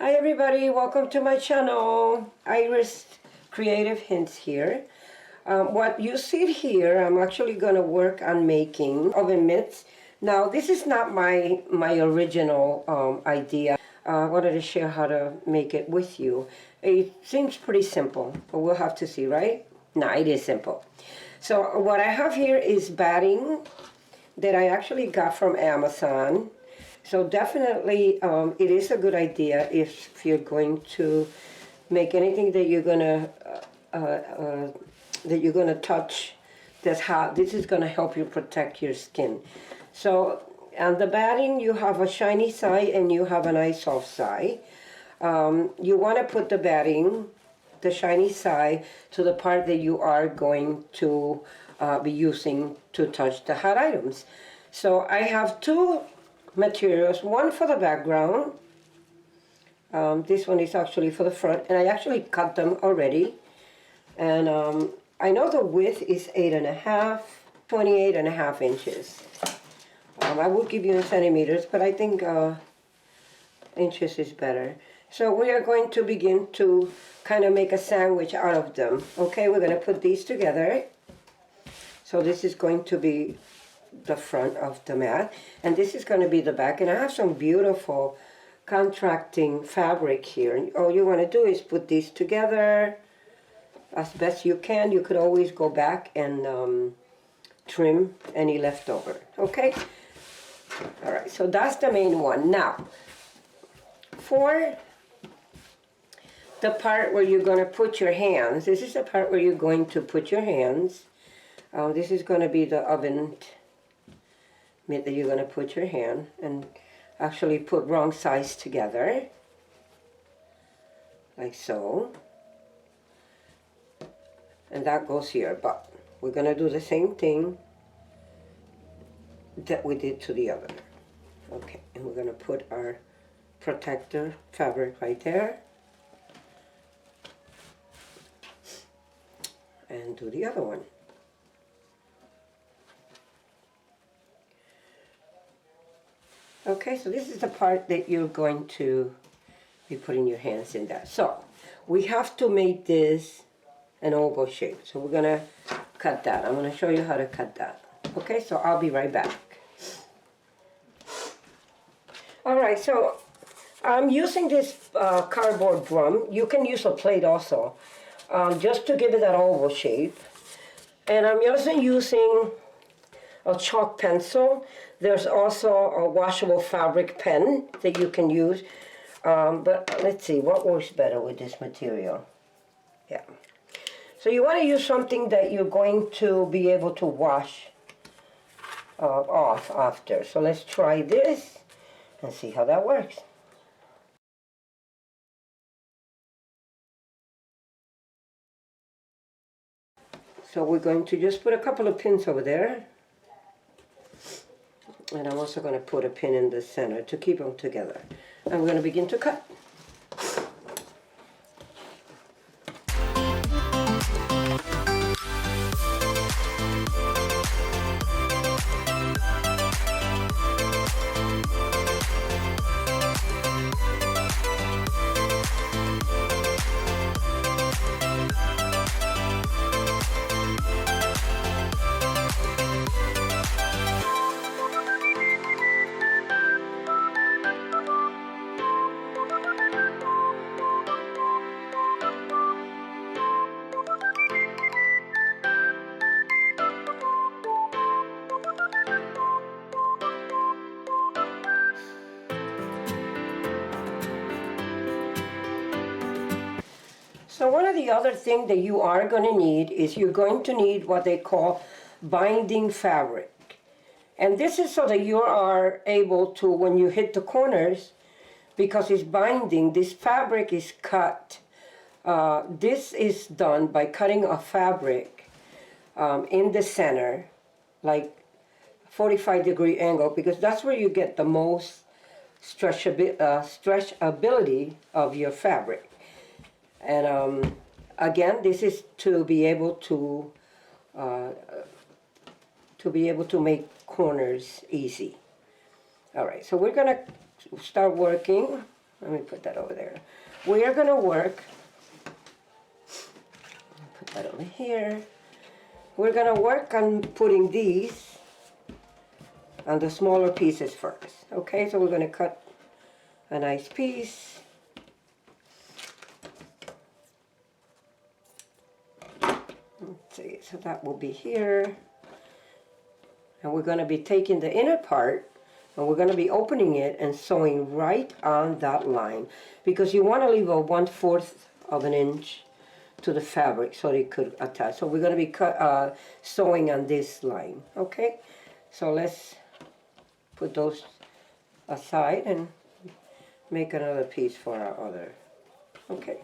Hi everybody, welcome to my channel. Iris Creative Hints here. What you see here, I'm actually going to work on making oven mitts. Now this is not my original idea. I wanted to share how to make it with you. It seems pretty simple, but we'll have to see, right? No, it is simple. So what I have here is batting that I actually got from Amazon. So definitely it is a good idea if you're going to make anything that you're gonna touch that's hot. This is gonna help you protect your skin. So on the batting you have a shiny side and you have a nice soft side. You want to put the batting, the shiny side, to the part that you are going to be using to touch the hot items. So I have two materials, one for the background. This one is actually for the front, and I actually cut them already. And I know the width is 8.5, 28.5 inches. I will give you in centimeters, but I think inches is better. So we are going to begin to kind of make a sandwich out of them. Okay, we're going to put these together. So this is going to be the front of the mat, and this is going to be the back, and I have some beautiful contrasting fabric here, and all you want to do is put these together as best you can. You could always go back and trim any leftover. Okay, all right, so that's the main one. Now for the part where you're going to put your hands, this is the part where you're going to put your hands. This is going to be the oven mitt that you're going to put your hand, and actually put wrong sides together like so, and that goes here. But we're going to do the same thing that we did to the other. Okay, and we're going to put our protector fabric right there and do the other one. Okay, so this is the part that you're going to be putting your hands in that. So we have to make this an oval shape. So we're going to cut that. I'm going to show you how to cut that. Okay, so I'll be right back. Alright, so I'm using this cardboard drum. You can use a plate also, just to give it that oval shape. And I'm also using a chalk pencil. There's also a washable fabric pen that you can use. But let's see, what works better with this material? Yeah. So you want to use something that you're going to be able to wash off after. So let's try this and see how that works. So we're going to just put a couple of pins over there. And I'm also going to put a pin in the center to keep them together. I'm going to begin to cut. So one of the other things that you are going to need is you're going to need what they call binding fabric. And this is so that you are able to, when you hit the corners, because it's binding, this fabric is cut. This is done by cutting a fabric in the center, like 45-degree angle, because that's where you get the most stretchability of your fabric. And again, this is to be able to make corners easy. All right, so we're gonna start working. let me put that over there. We are gonna work, put that over here. We're gonna work on putting these on the smaller pieces first. Okay, so we're gonna cut a nice piece. Let's see, so that will be here. And we're gonna be taking the inner part and we're gonna be opening it and sewing right on that line, because you wanna leave a 1/4 of an inch to the fabric so it could attach. So we're gonna be sewing on this line, okay? So let's put those aside and make another piece for our other, okay?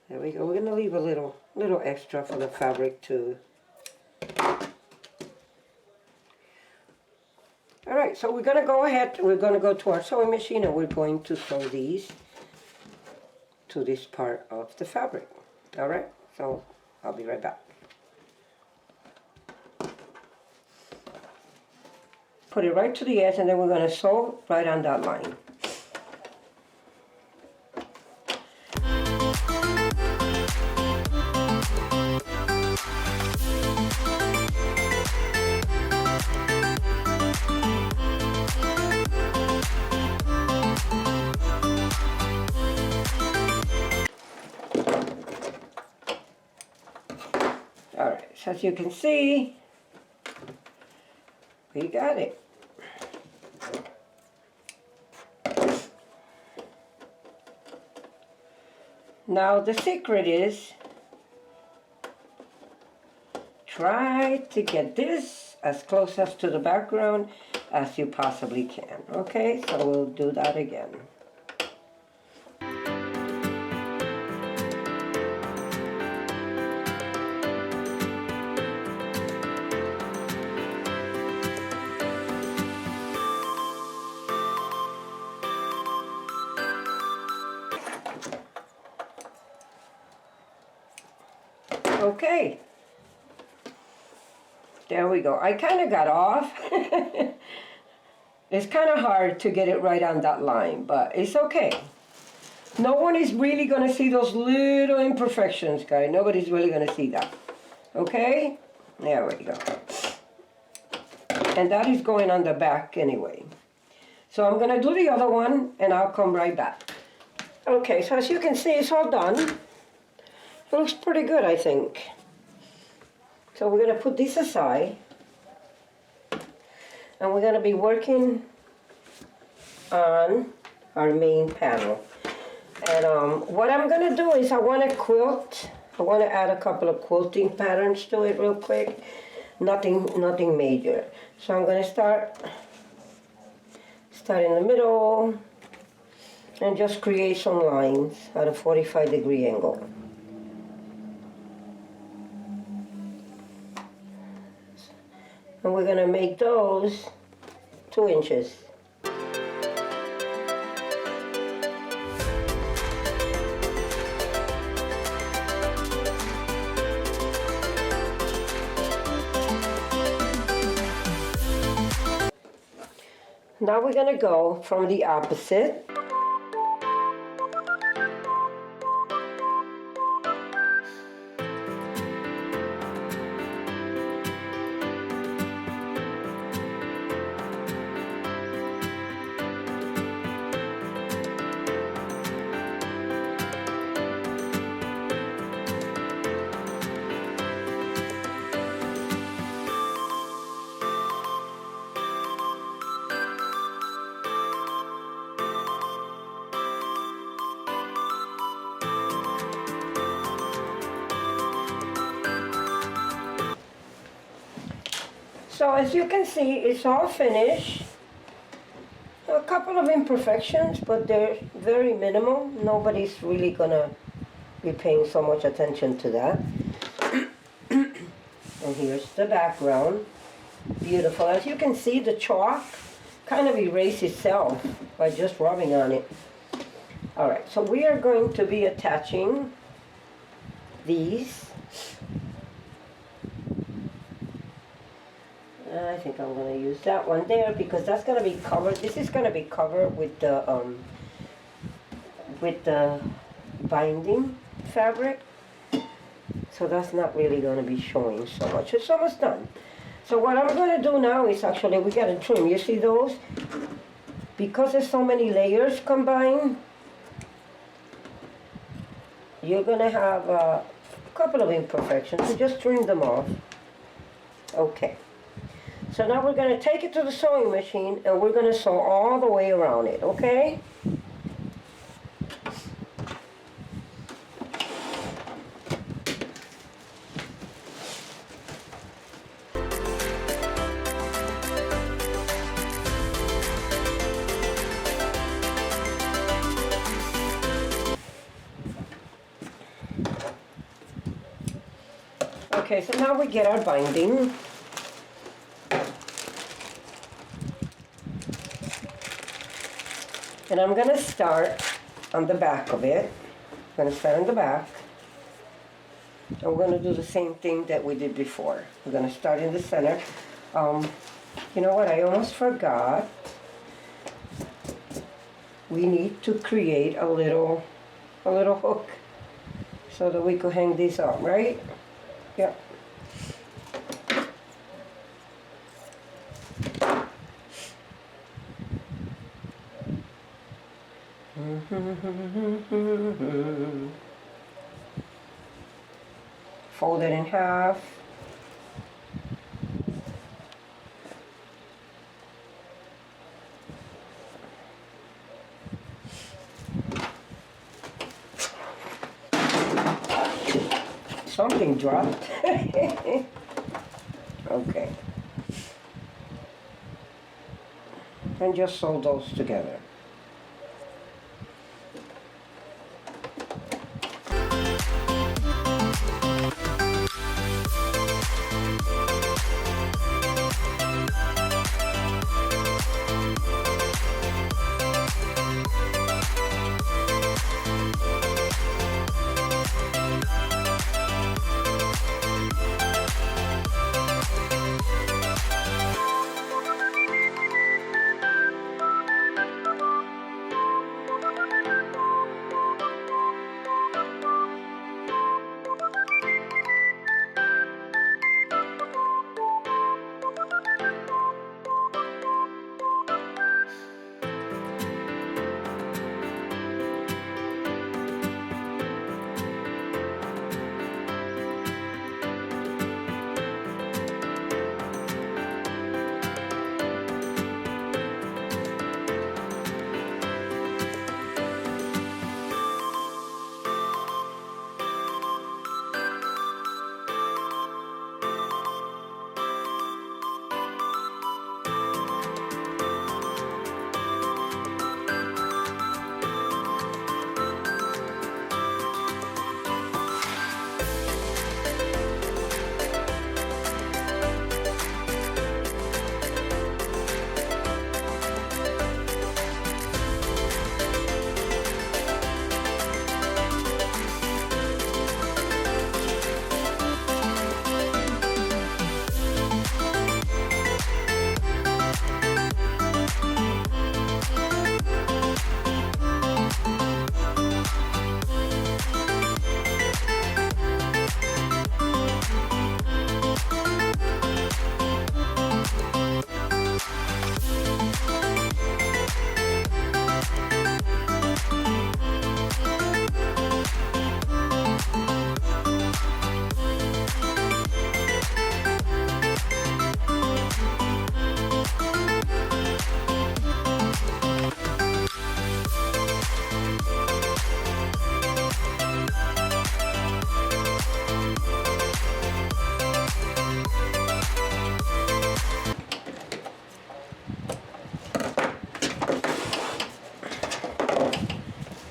There we go. We're gonna leave a little extra for the fabric too. All right, so we're gonna go ahead, we're gonna go to our sewing machine and we're going to sew these to this part of the fabric. All right, so I'll be right back. Put it right to the edge and then we're gonna sew right on that line. Alright, so as you can see, we got it. Now the secret is try to get this as close as to the background as you possibly can. Okay, so we'll do that again. Okay, there we go. I kind of got off. It's kind of hard to get it right on that line, but it's okay. No one is really going to see those little imperfections, guys. Nobody's really going to see that. Okay, there we go. And that is going on the back anyway. So I'm going to do the other one and I'll come right back. Okay, so as you can see, it's all done. It looks pretty good, I think. So we're going to put this aside and we're going to be working on our main panel. And what I'm going to do is I want to quilt. I want to add a couple of quilting patterns to it real quick. Nothing major. So I'm going to start in the middle and just create some lines at a 45-degree angle. And we're going to make those 2 inches. Now we're going to go from the opposite. So as you can see, it's all finished. A couple of imperfections, but they're very minimal. Nobody's really gonna be paying so much attention to that. And here's the background. Beautiful. As you can see, the chalk kind of erased itself by just rubbing on it. Alright, so we are going to be attaching these. I think I'm going to use that one there because that's going to be covered. This is going to be covered with the with the binding fabric. So that's not really going to be showing so much. It's almost done. So what I'm going to do now is actually, we got to trim. You see those? Because there's so many layers combined, you're going to have a couple of imperfections. So just trim them off. Okay. So now we're going to take it to the sewing machine and we're going to sew all the way around it, okay? Okay, so now we get our binding. And I'm going to start on the back of it. I'm going to start on the back. And we're going to do the same thing that we did before. We're going to start in the center. You know what? I almost forgot. We need to create a little hook so that we could hang these up, right? Yeah. Fold it in half. Something dropped. Okay. And just sew those together.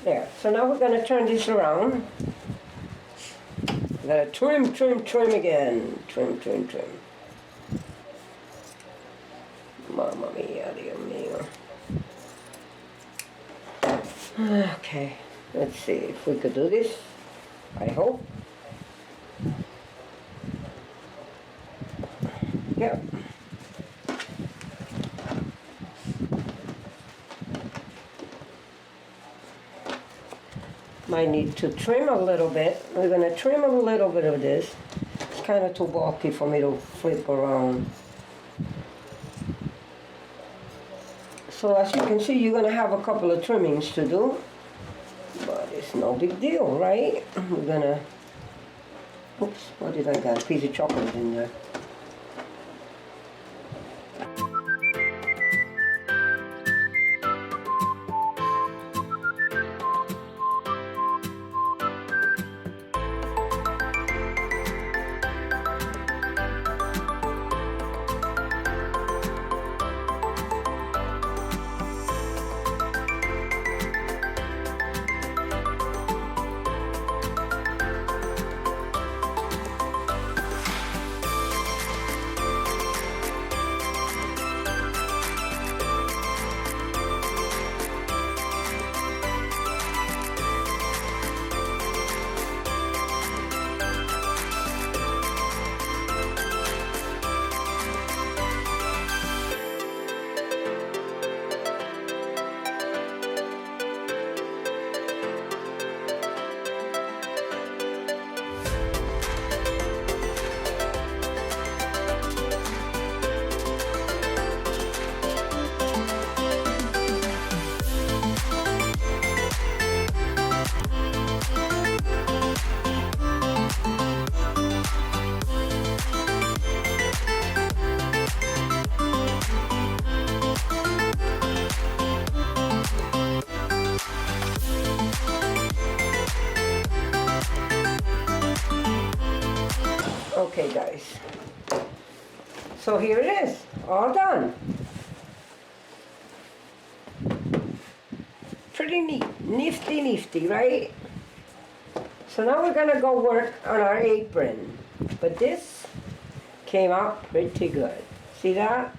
There. So now we're going to turn this around. We're going to trim, trim, trim again. Trim, trim, trim. Mamma mia, Dio mio. Okay. Let's see if we could do this. I hope. Yep. Might need to trim a little bit. We're gonna trim a little bit of this. It's kind of too bulky for me to flip around. So as you can see, you're gonna have a couple of trimmings to do, but it's no big deal, right? We're gonna, oops, what did I got? A piece of chocolate in there. Okay guys, so here it is, all done. Pretty neat, nifty, right? So now we're gonna go work on our apron, but this came out pretty good. See that?